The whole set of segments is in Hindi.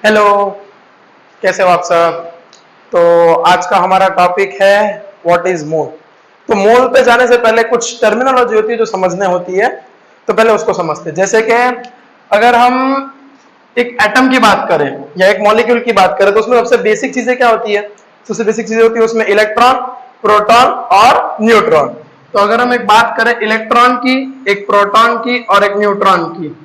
हेलो, कैसे हो आप सब। तो आज का हमारा टॉपिक है व्हाट इज मोल। तो मोल पे जाने से पहले कुछ टर्मिनोलॉजी होती है जो समझने होती है, तो पहले उसको समझते हैं। जैसे कि अगर हम एक एटम की बात करें या एक मॉलिक्यूल की बात करें तो उसमें सबसे बेसिक चीजें क्या होती है। सबसे बेसिक चीजें होती है उसमें इलेक्ट्रॉन, प्रोटॉन और न्यूट्रॉन। तो अगर हम एक बात करें इलेक्ट्रॉन की, एक प्रोटॉन की और एक न्यूट्रॉन की,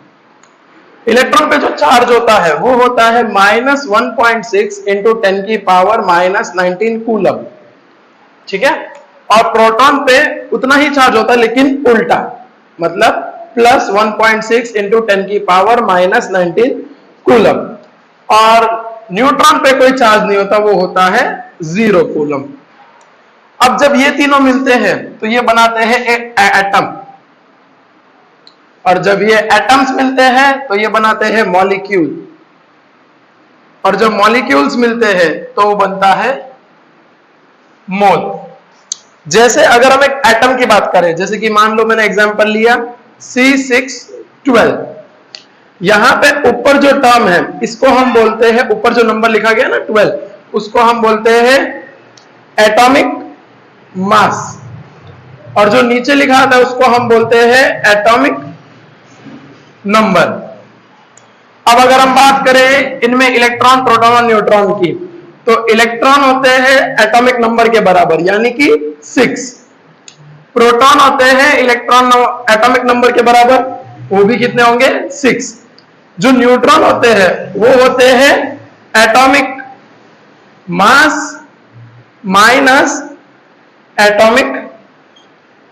इलेक्ट्रॉन पे जो चार्ज होता है वो होता है -1.6 इंटू 10⁻⁻19 कूलम। ठीक है। और प्रोटॉन पे उतना ही चार्ज होता है लेकिन उल्टा, मतलब +1.6 इंटू 10⁻⁻19 कूलम। और न्यूट्रॉन पे कोई चार्ज नहीं होता, वो होता है 0 कूलम। अब जब ये तीनों मिलते हैं तो ये बनाते हैं एक एटम, और जब ये एटम्स मिलते हैं तो ये बनाते हैं मॉलिक्यूल, और जब मॉलिक्यूल्स मिलते हैं तो वो बनता है मोल। जैसे अगर हम एक एटम की बात करें, जैसे कि मान लो मैंने एग्जांपल लिया C612, यहां पे ऊपर जो टर्म है इसको हम बोलते हैं, ऊपर जो नंबर लिखा गया ना 12, उसको हम बोलते हैं एटॉमिक मास, और जो नीचे लिखा था उसको हम बोलते हैं एटॉमिक नंबर। अब अगर हम बात करें इनमें इलेक्ट्रॉन, प्रोटॉन और न्यूट्रॉन की, तो इलेक्ट्रॉन होते हैं एटॉमिक नंबर के बराबर यानी कि 6, प्रोटॉन होते हैं इलेक्ट्रॉन एटॉमिक नंबर के बराबर, वो भी कितने होंगे 6। जो न्यूट्रॉन होते हैं वो होते हैं atomic mass minus atomic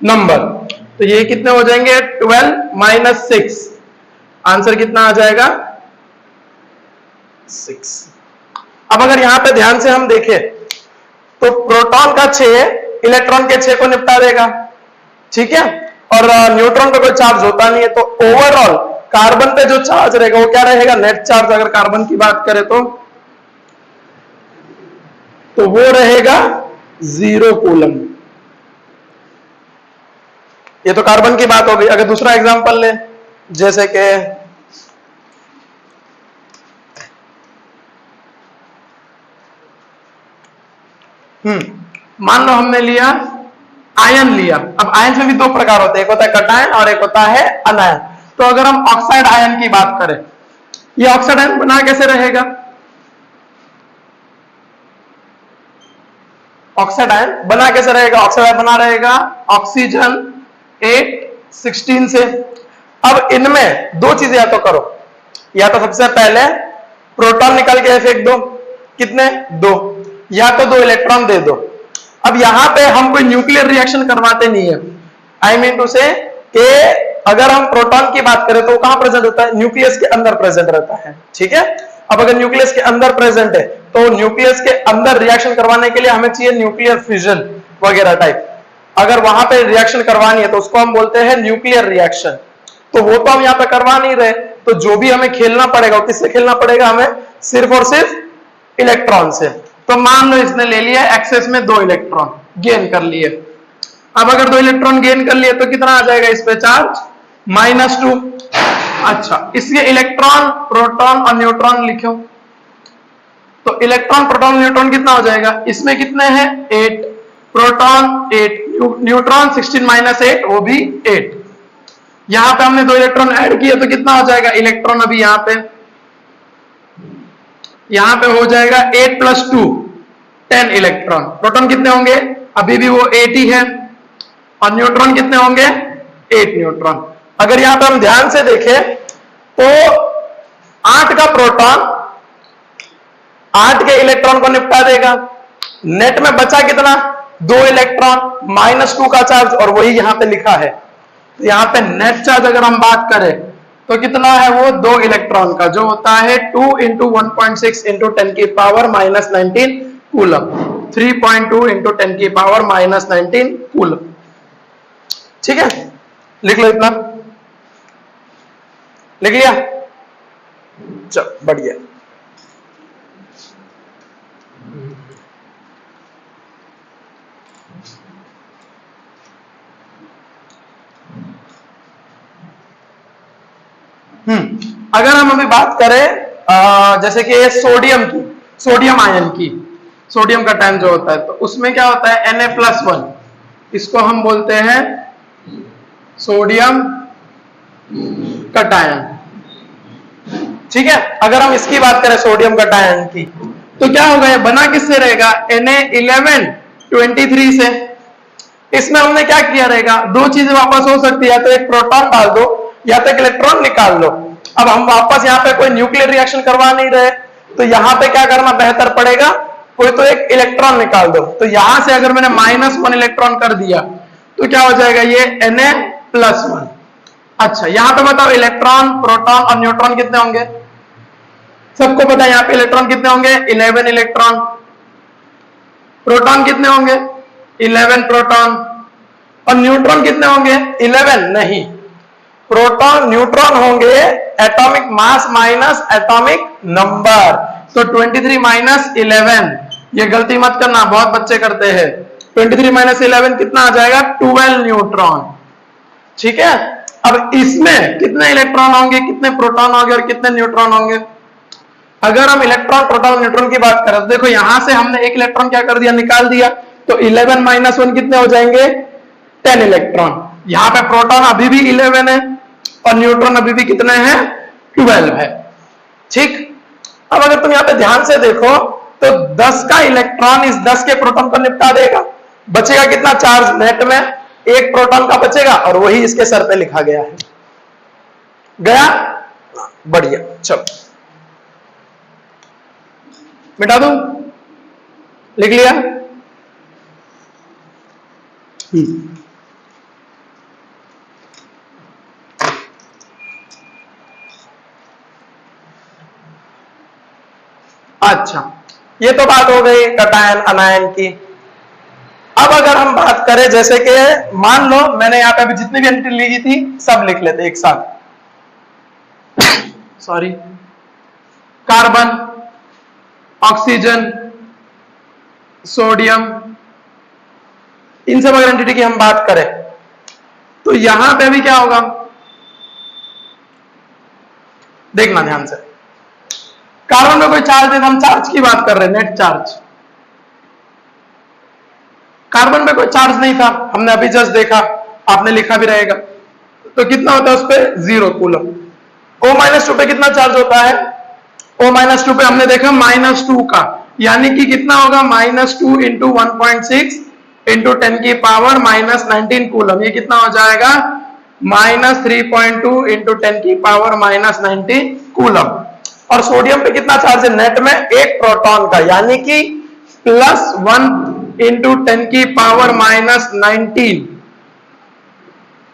number, तो ये कितने हो जाएंगे 12 - 6, आंसर कितना आ जाएगा 6। अब अगर यहां पे ध्यान से हम देखें तो प्रोटॉन का 6 इलेक्ट्रॉन के 6 को निपटा देगा, ठीक है, और न्यूट्रॉन पे कोई चार्ज होता नहीं है, तो ओवरऑल कार्बन पे जो चार्ज रहेगा वो क्या रहेगा, नेट चार्ज अगर कार्बन की बात करें तो वो रहेगा 0 कूलम। ये तो कार्बन की बात हो गई। अगर दूसरा एग्जांपल ले, जैसे कि मान लो हमने लिया आयन लिया। अब आयन में भी दो प्रकार होते हैं, एक होता है कटायन और एक होता है अनायन। तो अगर हम ऑक्साइड आयन की बात करें, ये ऑक्साइड आयन बना कैसे रहेगा, ऑक्साइड आयन बना कैसे रहेगा, ऑक्साइड आयन बना रहेगा ऑक्सीजन 816 से। अब इनमें दो चीजें या तो करो, या तो सबसे पहले प्रोटॉन निकाल के फेंक दो, कितने 2, या तो 2 इलेक्ट्रॉन दे दो। अब यहां पे हम कोई न्यूक्लियर रिएक्शन करवाते नहीं है, आई मीन टू से कि अगर हम प्रोटॉन की बात करें तो कहां प्रेजेंट होता है, न्यूक्लियस के अंदर प्रेजेंट रहता है, ठीक है। अब अगर न्यूक्लियस के अंदर प्रेजेंट है तो न्यूक्लियस के अंदर रिएक्शन करवाने के लिए हमें चाहिए न्यूक्लियर फ्यूजन वगैरह टाइप। अगर वहां पे रिएक्शन करवानी है तो उसको हम बोलते हैं न्यूक्लियर रिएक्शन। तो वो तो हम यहां पे करवा नहीं रहे, तो जो भी हमें खेलना पड़ेगा, किससे खेलना पड़ेगा, हमें सिर्फ और सिर्फ इलेक्ट्रॉन से। तो मान लो इसने ले लिया एक्सेस में 2 इलेक्ट्रॉन गेन कर लिए। अब अगर 2 इलेक्ट्रॉन गेन कर लिए तो कितना आ जाएगा इस पे चार्ज, -2। अच्छा, इसलिए इलेक्ट्रॉन, प्रोटॉन और न्यूट्रॉन लिखो। तो इलेक्ट्रॉन, प्रोटॉन, न्यूट्रॉन कितना हो जाएगा, इसमें कितने हैं 8, प्रोटॉन 8, न्यूट्रॉन 16 - 8 वो भी 8। यहां पे हमने 2 इलेक्ट्रॉन ऐड किए तो कितना हो जाएगा, इलेक्ट्रॉन अभी यहां पे हो जाएगा 8 + 2 10 इलेक्ट्रॉन। प्रोटॉन कितने होंगे, अभी भी वो 8 ही है, और न्यूट्रॉन कितने होंगे 8 न्यूट्रॉन। अगर यहां पे हम ध्यान से देखें तो 8 का प्रोटॉन 8 के इलेक्ट्रॉन को निपटा देगा, नेट में बचा कितना 2 इलेक्ट्रॉन, -2 का चार्ज, और वही यहां पे लिखा है। तो यहां पे नेट चार्ज अगर हम बात करें तो कितना है वो 2 इलेक्ट्रॉन का, जो होता है 2 × 1.6 × 10⁻⁻19 कूलम, 3.2 × 10⁻⁻19 कूलम। ठीक है, लिख लो, इतना लिख लिया, चलो बढ़िया। अगर हम अभी बात करें जैसे कि सोडियम आयन की सोडियम कटायन जो होता है, तो उसमें क्या होता है Na+1, इसको हम बोलते हैं सोडियम कटायन। ठीक है, अगर हम इसकी बात करें सोडियम कटायन की, तो क्या होगा, ये बना किससे रहेगा, Na1123 से। इसमें हमने क्या किया रहेगा, दो चीजें वापस हो सकती है, या तो एक प्रोटॉन डाल दो या तो एक इलेक्ट्रॉन निकाल लो। अब हम वापस यहाँ पे कोई न्यूक्लियर रिएक्शन करवा नहीं रहे, तो यहाँ पे क्या करना बेहतर पड़ेगा, कोई तो एक इलेक्ट्रॉन निकाल दो। तो यहां से अगर मैंने -1 इलेक्ट्रॉन कर दिया तो क्या हो जाएगा, ये Na+1। अच्छा, यहां पे बताओ इलेक्ट्रॉन, प्रोटॉन और न्यूट्रॉन कितने होंगे, सबको पता है यहाँ पे इलेक्ट्रॉन कितने होंगे, 11 इलेक्ट्रॉन। प्रोटॉन कितने होंगे, 11 प्रोटॉन। और न्यूट्रॉन कितने होंगे, 11 नहीं, प्रोटॉन न्यूट्रॉन होंगे atomic mass minus atomic number. तो 23 - 11, ये गलती मत करना, बहुत बच्चे करते हैं। 23 - 11 कितना आ जाएगा, 12 न्यूट्रॉन। ठीक है, अब इसमें कितने इलेक्ट्रॉन होंगे, कितने प्रोटॉन होंगे और कितने न्यूट्रॉन होंगे। अगर हम इलेक्ट्रॉन, प्रोटॉन, न्यूट्रॉन की बात करें तो देखो यहां से हमने एक इलेक्ट्रॉन क्या कर दिया, निकाल दिया, तो 11 - 1 कितने हो जाएंगे, 10 इलेक्ट्रॉन। यहां पे प्रोटॉन अभी भी 11 है और न्यूट्रॉन अभी भी कितने हैं, 12 है। ठीक, अब अगर तुम यहां पे ध्यान से देखो तो 10 का इलेक्ट्रॉन इस 10 के प्रोटॉन को निपटा देगा, बचेगा कितना चार्ज नेट में, एक प्रोटॉन का बचेगा, और वही इसके सर पे लिखा गया है। गया, बढ़िया। चलो मिटा दूं, लिख लिया। अच्छा, ये तो बात हो गई कटायन अनायन की। अब अगर हम बात करें, जैसे कि मान लो मैंने यहां पे अभी जितनी भी एंट्री लिखी थी सब लिख लेते एक साथ। सॉरी, कार्बन, ऑक्सीजन, सोडियम, इन सब अगर एंटिटी की हम बात करें तो यहां पे भी क्या होगा, देखना ध्यान से। कार्बन में कोई चार्ज है, हम चार्ज की बात कर रहे हैं, नेट चार्ज। कार्बन में कोई चार्ज नहीं था, हमने अभी जस्ट देखा, आपने लिखा भी रहेगा, तो कितना होता है उस पर 0 कूलम। O-2 पे कितना चार्ज होता है, O-2 पे हमने देखा -2 का, यानी कि कितना होगा, -2 × 1.6 × 10⁻⁻19 कूलम। ये कितना हो जाएगा, -3.2 × 10⁻⁻19 कूलम। और सोडियम पे कितना चार्ज है नेट में, एक प्रोटॉन का, यानी कि +1 × 10⁻⁻19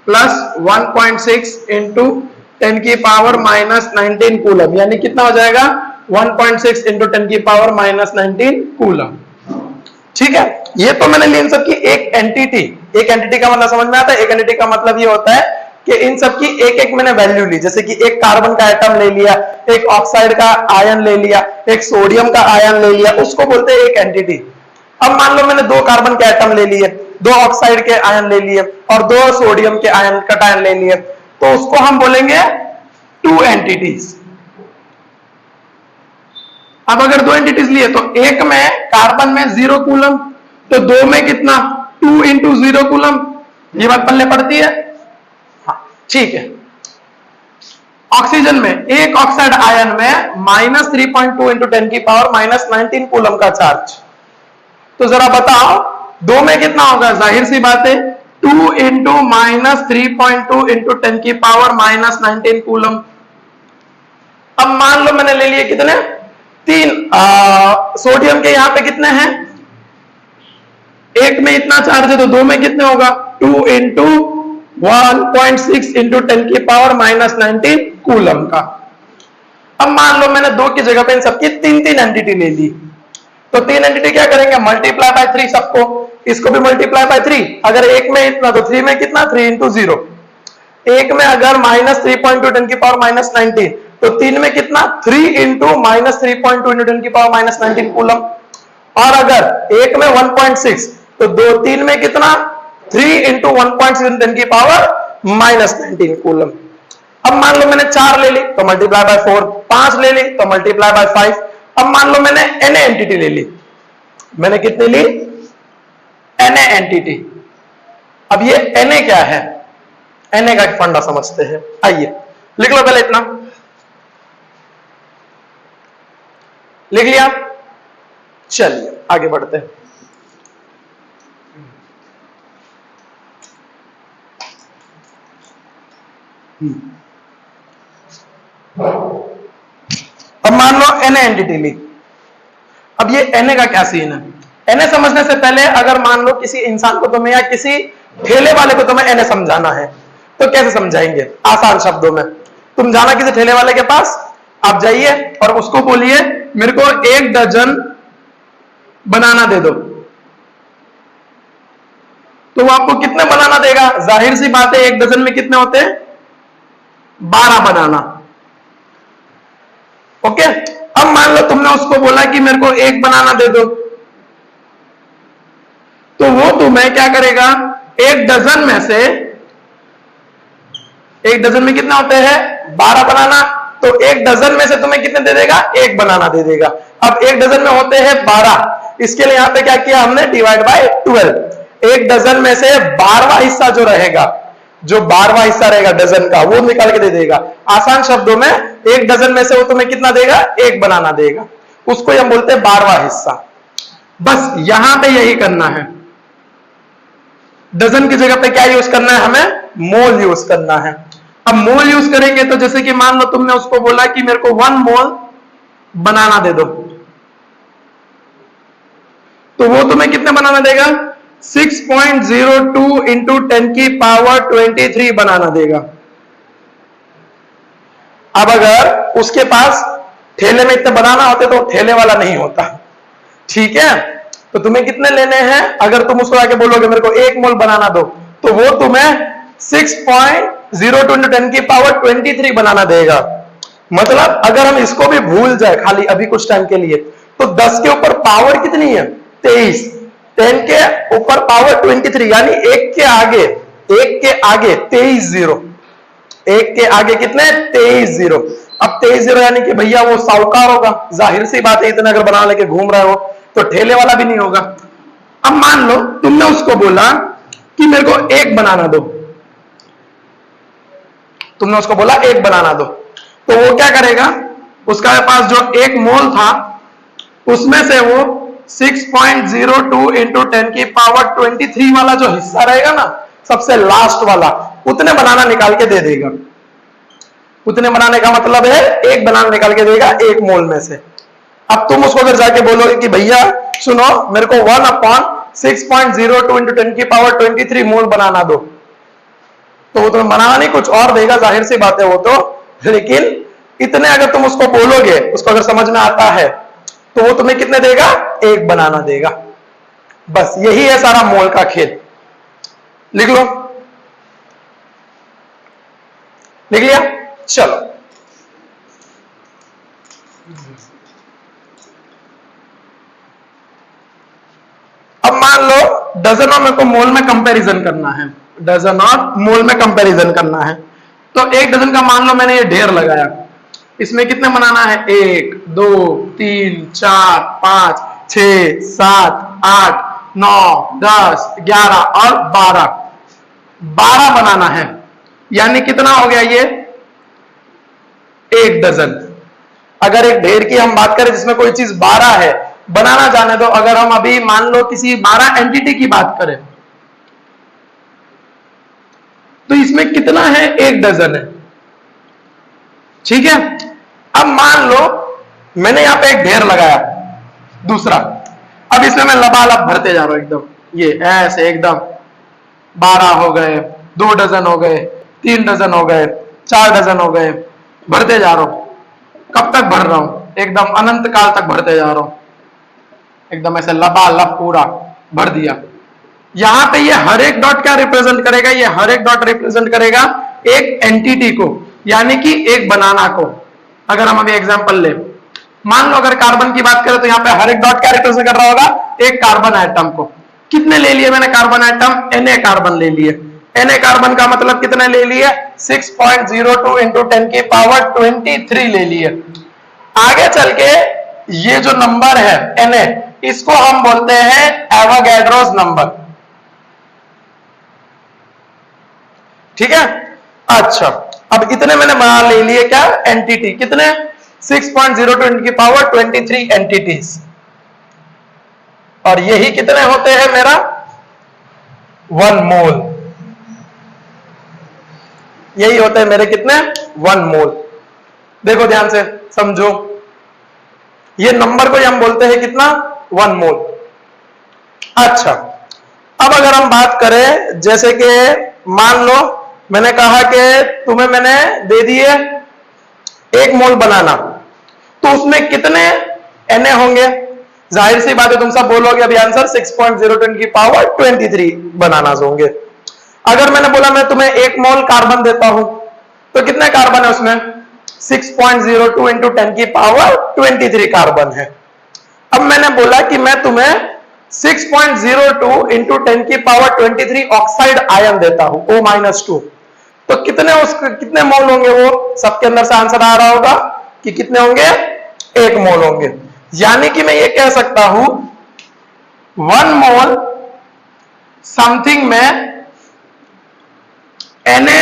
+1.6 × 10⁻⁻19 कूलम, यानी कितना हो जाएगा, 1.6 × 10⁻⁻19 कूलम। ठीक है, ये तो मैंने ली इन सब की एक एंटिटी। एक एंटिटी का मतलब समझ में आता है, एक एंटिटी का मतलब ये होता है कि इन सब की एक एक मैंने वैल्यू ली। जैसे कि एक कार्बन का एटम ले लिया, एक ऑक्साइड का आयन ले लिया, एक सोडियम का आयन ले लिया, उसको बोलते हैं एक एंटिटी। अब मान लो मैंने 2 कार्बन के एटम ले लिए, 2 ऑक्साइड के आयन ले लिए और 2 सोडियम के आयन कटायन ले लिए, तो उसको हम बोलेंगे 2 एंटिटीज। अब अगर 2 एंटिटीज लिए तो एक में कार्बन में 0 कूलम, तो 2 में कितना, 2 × 0 कूलम। ये बात पल्ले पड़ती है, हाँ ठीक है। ऑक्सीजन में एक ऑक्साइड आयन में -3.2 × 10⁻⁻19 कूलम का चार्ज। तो जरा बताओ 2 में कितना होगा, जाहिर सी बात है 2 × -3.2 × 10⁻⁻19 कूलम। अब मान लो मैंने ले लिए कितने, 3। सोडियम के यहां पे कितने हैं, एक में इतना चार्ज है, तो 2 में कितने होगा, 2 × 1.6 × 10⁻⁻19 कूलम का। अब मान लो मैंने 2 की जगह पे इन सबकी 3 एंटिटी ले ली, तो 3 एंटिटी क्या करेंगे, मल्टीप्लाई बाय 3 सबको, इसको भी मल्टीप्लाई बाय 3। अगर एक में इतना तो 3 में कितना, 3 × 0। एक में अगर -3.2 × 10⁻⁻19 तो 3 में कितना, 3 × -3.2 × 10⁻⁻19 कूलम। और अगर एक में 1.6 तो 3 में कितना, 3 × 1.6 × 10⁻⁻19 कूलम। अब मान लो मैंने 4 ले ली तो मल्टीप्लाई बाय 4, 5 ले ली तो मल्टीप्लाई बाय 5। अब मान लो मैंने Na एंटिटी ले ली, मैंने कितनी ली? Na entity. अब ये Na क्या है? Na का एक फंडा समझते हैं, आइए लिख लो पहले इतना, लिख लिया? चलिए आगे बढ़ते हैं। अब मान लो Na एंटिटी ली। अब ये Na का क्या सीन है? Na समझने से पहले अगर मान लो किसी इंसान को तुम्हें या किसी ठेले वाले को तुम्हें Na समझाना है तो कैसे समझाएंगे? आसान शब्दों में। तुम जाना किसी ठेले वाले के पास, आप जाइए और उसको बोलिए मेरे को 1 दर्जन बनाना दे दो, तो वो आपको कितने बनाना देगा? जाहिर सी बात है 1 दर्जन में कितने होते हैं? 12 बनाना। ओके, अब मान लो तुमने उसको बोला कि मेरे को 1 बनाना दे दो, तो वो तुम्हें क्या करेगा? 1 दर्जन में से, 1 दर्जन में कितने होते हैं? 12 बनाना, तो 1 दर्जन में से तुम्हें कितने दे देगा? 1 बनाना दे देगा। अब 1 दर्जन में होते हैं 12, इसके लिए यहां पे क्या किया हमने? Divide by 12। 1 दर्जन में से 12वां हिस्सा जो रहेगा, जो 12वां हिस्सा रहेगा डजन का, वो निकाल के दे देगा। आसान शब्दों में 1 डजन में से वो तुम्हें कितना देगा? 1 बनाना देगा, उसको हम बोलते हैं 12वां हिस्सा। बस यहां पे यही करना है, डजन की जगह पे क्या यूज करना है? हमें मोल यूज करना है। अब मोल यूज करेंगे तो जैसे कि मान लो तुमने उसको बोला कि मेरे को 1 मोल बनाना दे दो, तो वो तुम्हें कितने बनाना देगा? 6.02 इंटू 10 की पावर 23 बनाना देगा। अब अगर उसके पास ठेले में इतने बनाना होते तो ठेले वाला नहीं होता, ठीक है? तो तुम्हें कितने लेने हैं? अगर तुम उसको आके बोलोगे मेरे को 1 मोल बनाना दो, तो वो तुम्हें 6.02 इंटू 10 की पावर 23 बनाना देगा। मतलब अगर हम इसको भी भूल जाए खाली अभी कुछ टाइम के लिए, तो 10 के ऊपर पावर कितनी है? 23, 10 के ऊपर पावर 23, यानी 1 के आगे, 1 के आगे 23 जीरो, 1 के आगे कितने? 23 जीरो। अब 23 जीरो यानी कि भैया वो साहूकार होगा, जाहिर सी बात है, इतने अगर बना लेके घूम रहे हो तो ठेले वाला भी नहीं होगा। अब मान लो तुमने उसको बोला कि मेरे को 1 बनाना दो, तुमने उसको बोला 1 बनाना दो, तो वो क्या करेगा? उसका पास जो 1 मोल था उसमें से वो 6.02 इंटू 10 की पावर 23 वाला जो हिस्सा रहेगा ना, सबसे लास्ट वाला, उतने बनाना निकाल के दे देगा। उतने बनाने का मतलब है 1 बनाना निकाल के देगा 1 मोल में से। अब तुम उसको अगर जाके बोलोगे कि भैया सुनो मेरे को 1/6.02 इंटू 10 की पावर 23 मोल बनाना दो, तो वो तुम्हें बनाना नहीं कुछ और देगा, जाहिर सी बात है वो तो। लेकिन इतने अगर तुम उसको बोलोगे, उसको अगर समझ में आता है, तो वो तुम्हें कितने देगा? 1 बनाना देगा। बस यही है सारा मोल का खेल। लिख लो, लिख लिया? चलो अब मान लो डजन और मेरे को मोल में कंपैरिजन करना है, डजन और मोल में कंपैरिजन करना है। तो 1 डजन का मान लो मैंने ये ढेर लगाया, इसमें कितने बनाना है? 1 2 3 4 5 6 7 8 9 10 11 और 12 बनाना है, यानी कितना हो गया ये? 1 डजन। अगर एक ढेर की हम बात करें जिसमें कोई चीज 12 है, बनाना जाने दो, अगर हम अभी मान लो किसी 12 एंटिटी की बात करें, तो इसमें कितना है? 1 डजन है, ठीक है? अब मान लो मैंने यहां पे एक ढेर लगाया दूसरा, अब इसमें मैं लबालब भरते जा रहा हूं एकदम, ये ऐसे एकदम 12 हो गए, 2 डजन हो गए, 3 डजन हो गए, 4 डजन हो गए, भरते जा रहा हूं। कब तक भर रहा हूं? एकदम अनंत काल तक भरते जा रहा हूं, एकदम ऐसे लबालब पूरा भर दिया। यहां पे ये हर एक डॉट क्या रिप्रेजेंट करेगा? ये हर एक डॉट रिप्रेजेंट करेगा एक एंटिटी को, यानी कि एक बनाना को। अगर हम अभी एग्जांपल ले, मान लो अगर कार्बन की बात करें तो यहां पे हर एक डॉट क्या रिप्रेजेंट कर रहा होगा? एक कार्बन आइटम को। कितने ले लिए मैंने कार्बन आइटम? Na कार्बन ले लिए। Na कार्बन का मतलब कितने ले लिए? 6.02 इंटू 10 की पावर 23 ले लिए। आगे चल के ये जो नंबर है Na, इसको हम बोलते हैं एवोगैड्रोस नंबर। ठीक है, अच्छा अब इतने मैंने मान ले लिए क्या, एंटिटी, कितने 6.02 की पावर 23 एंटिटीज, और यही कितने होते हैं मेरा 1 मोल, यही होते हैं मेरे कितने 1 मोल। देखो ध्यान से समझो, ये नंबर को हम बोलते हैं कितना 1 मोल। अच्छा अब अगर हम बात करें, जैसे कि मान लो मैंने कहा कि तुम्हें मैंने दे दिए 1 मोल बनाना, तो उसमें कितने Na होंगे, जाहिर सी बात है तुम सब बोलोगे अभी आंसर 6.02 की पावर 23 बनाना होंगे। अगर मैंने बोला मैं तुम्हें 1 मोल कार्बन देता हूं, तो कितने कार्बन है उसमें 6.02 इंटू 10 की पावर 23 कार्बन है। अब मैंने बोला कि मैं तुम्हें 6.02 इंटू 10 की पावर 23 ऑक्साइड आयन देता हूं O-2, तो कितने मोल होंगे, वो सबके अंदर से आंसर आ रहा होगा कि कितने होंगे 1 मोल होंगे। यानी कि मैं ये कह सकता हूं 1 मोल समथिंग में Na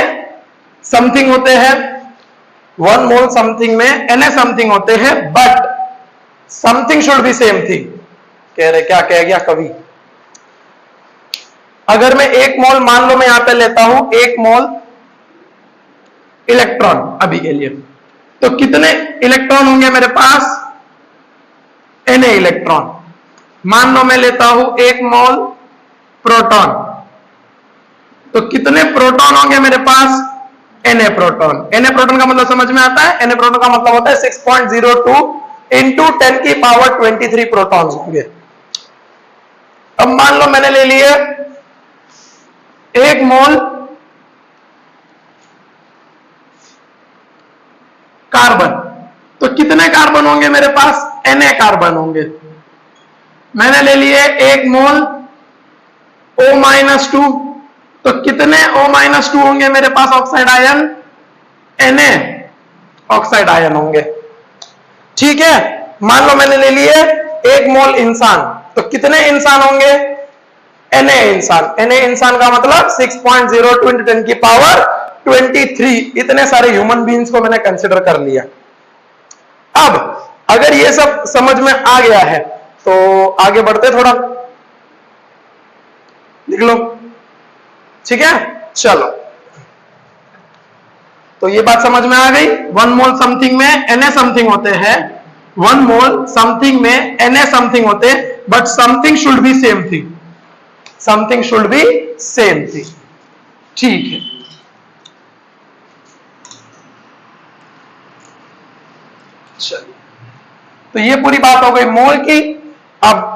समथिंग होते हैं, 1 मोल समथिंग में Na समथिंग होते हैं, but something should be same thing. कह रहे क्या कह गया कवि, अगर मैं 1 मोल मान लो मैं यहां पे लेता हूं 1 मोल इलेक्ट्रॉन अभी के लिए, तो कितने इलेक्ट्रॉन होंगे मेरे पास Na इलेक्ट्रॉन। मान लो मैं लेता हूं 1 मोल प्रोटॉन, तो कितने प्रोटॉन होंगे मेरे पास Na प्रोटॉन। Na प्रोटॉन का मतलब समझ में आता है, Na प्रोटॉन का मतलब होता है 6.02 इंटू 10 की पावर 23 प्रोटॉन होंगे। अब मान लो मैंने ले लिए 1 मोल कार्बन, तो कितने कार्बन होंगे मेरे पास Na कार्बन होंगे। मैंने ले लिए 1 मोल O-2, तो कितने O-2 होंगे मेरे पास oxide ion Na oxide ion होंगे। ठीक है, मान लो मैंने ले लिए 1 मोल इंसान, तो कितने इंसान होंगे Na इंसान। Na इंसान का मतलब 6.02 इंटू 10 की पावर 23, इतने सारे ह्यूमन बीइंग्स को मैंने कंसिडर कर लिया। अब अगर ये सब समझ में आ गया है तो आगे बढ़ते थोड़ा, लिख लो। ठीक है, चलो तो ये बात समझ में आ गई, 1 मोल समथिंग में Na समथिंग होते हैं, 1 मोल समथिंग में Na समथिंग होते हैं, but something should be same thing, something should be same thing. ठीक है, चलिए तो ये पूरी बात हो गई मोल की। अब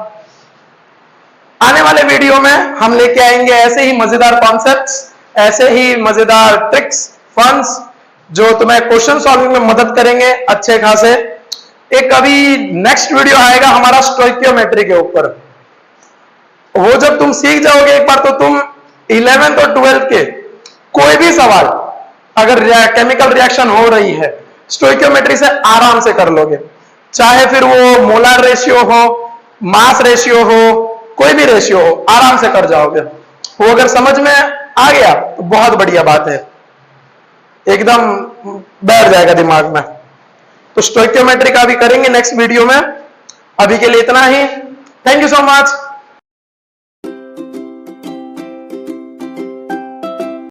आने वाले वीडियो में हम लेके आएंगे ऐसे ही मजेदार कॉन्सेप्ट्स, ऐसे ही मजेदार ट्रिक्स, फंस, जो तुम्हें क्वेश्चन सॉल्विंग में मदद करेंगे अच्छे खासे। एक अभी नेक्स्ट वीडियो आएगा हमारा स्टोइकियोमेट्री के ऊपर, वो जब तुम सीख जाओगे एक बार, तो तुम 11th और 12th के कोई भी सवाल अगर केमिकल रिएक्शन हो रही है स्टोइकियोमेट्री से आराम से कर लोगे, चाहे फिर वो मोलार रेशियो हो, मास रेशियो हो, कोई भी रेशियो हो, आराम से कर जाओगे। वो अगर समझ में आ गया तो बहुत बढ़िया बात है, एकदम बैठ जाएगा दिमाग में। तो स्टोइकियोमेट्री का भी करेंगे नेक्स्ट वीडियो में, अभी के लिए इतना ही। Thank you so much.